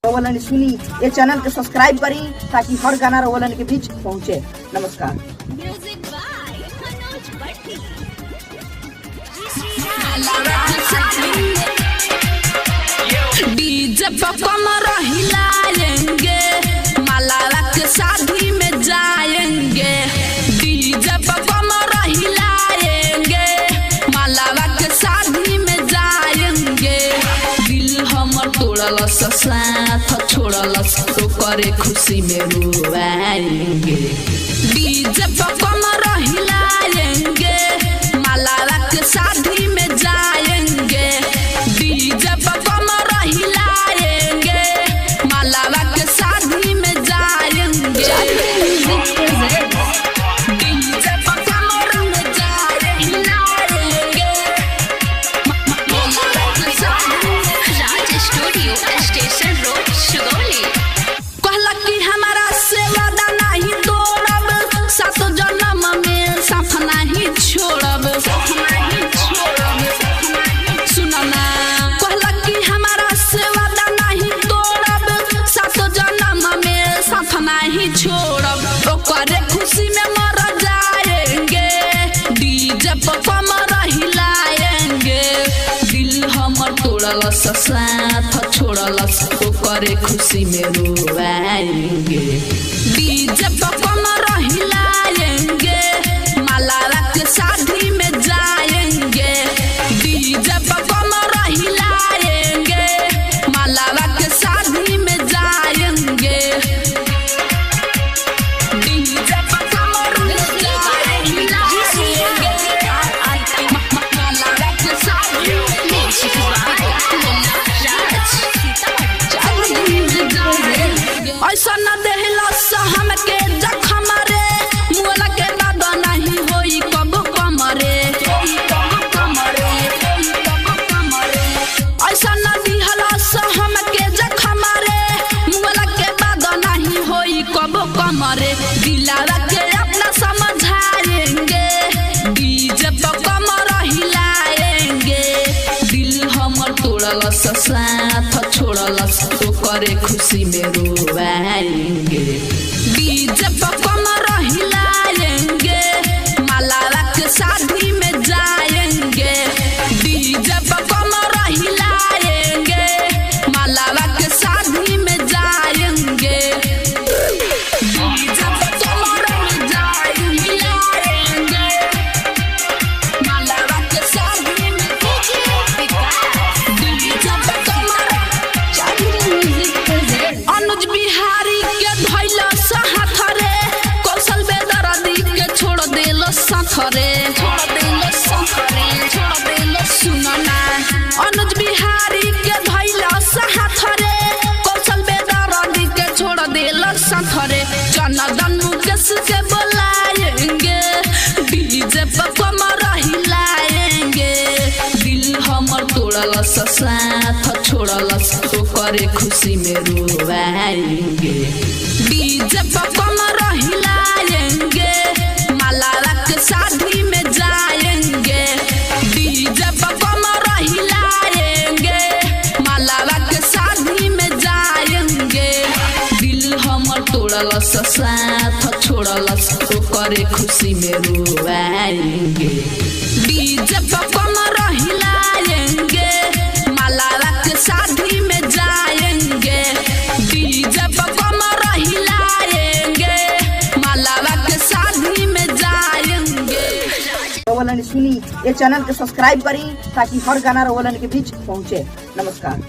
रवलन सुनी ये चैनल के सब्सक्राइब करी ताकि हर गाना रवलन के बीच पहुंचे। नमस्कार। डीजे पे कमर हिलाएंगे, मलाला के शादी में जाएंगे। डीजे पे कमर हिलाएंगे, मलाला के शादी में जाएंगे। दिल हमर तोड़लस साथ छोड़लस तो करे खुशी में रोएंगे। डीजे पे कमर हिलाएंगे, मलाला के शादी में जाएंगे। डीजे पे कमर हिलाएंगे, मलाला के शादी में जाएंगे। डीजे पे कमर में हिलाएंगे, राज स्टूडियो स्टेशन रोड सुगौली। कहला कि हमारा से वादा नहीं तोड़ब, सात जन्म में साथ नहीं छोड़ब। सुना ना, कहला कि हमारा से वादा नहीं तोड़ब, सात जन्म में साथ नहीं छोड़ब। ओकरे खुशी में मर जाएंगे, डीजे पे कमर हिलाएंगे। दिल हमर तोड़लस साथ छोड़लस ओकरे खुशी में रोएंगे। डीजे पे कमर हिलाएंगे, मलाला के शादी में जाएंगे। डीजे पे कमर हिलाएंगे, मलाला के शादी में जाएंगे। डीजे पे कमर हिलाएंगे, मलाला के शादी ऐसा न देहलस हमके जखम रे, मुअल के बाद नहीं होई कब कमरे। ऐसा न दिहलस हमके जखम रे, मुअल के बाद नहीं होई कब कमरे। दिलारा के अपना समझाएंगे, डीजे पे कमर हिलाएंगे। दिल हमर तोड़लस साथ छोड़लस ओकरे खुशी में रोएंगे। डीजे पे कमर हिलाएंगे, मलाला के शादी में जाएंगे। डीजे पे कमर हिलाएंगे, मलाला के शादी में जाएंगे। डीजे पे कमर हिलाएंगे, मलाला के शादी में अनुज बिहारी के धैल साथ रे, कौशल बेदर्दी के छोड़ देल साथ रे। सुना ना, अनुज बिहारी के धैल साथ रे, कौशल बेदर्दी के छोड़ देल साथ रे। जनार्दन मुकेश के बुलाएंगे, डीजे पे कमर हिलाएंगे। दिल हमर तोड़लस साथ छोड़लस ओकरे खुशी में रोएंगे। डीजे पे कमर हिलाएंगे, मलाला के शादी में जाएंगे। डीजे पे कमर हिलाएंगे, मलाला के शादी में जाएंगे। दिल हमर तोड़लस साथ छोड़लस ओकरे खुशी में रोएंगे। डीजे पे कमर हिलाएंगे, मलाला के शादी में जाएंगे। डीजे पे कमर हिलाएंगे, मलाला के शादी में जाएंगे। रवलन सुनी ये चैनल के सब्सक्राइब करी ताकि हर गाना रवलन के बीच पहुंचे। नमस्कार।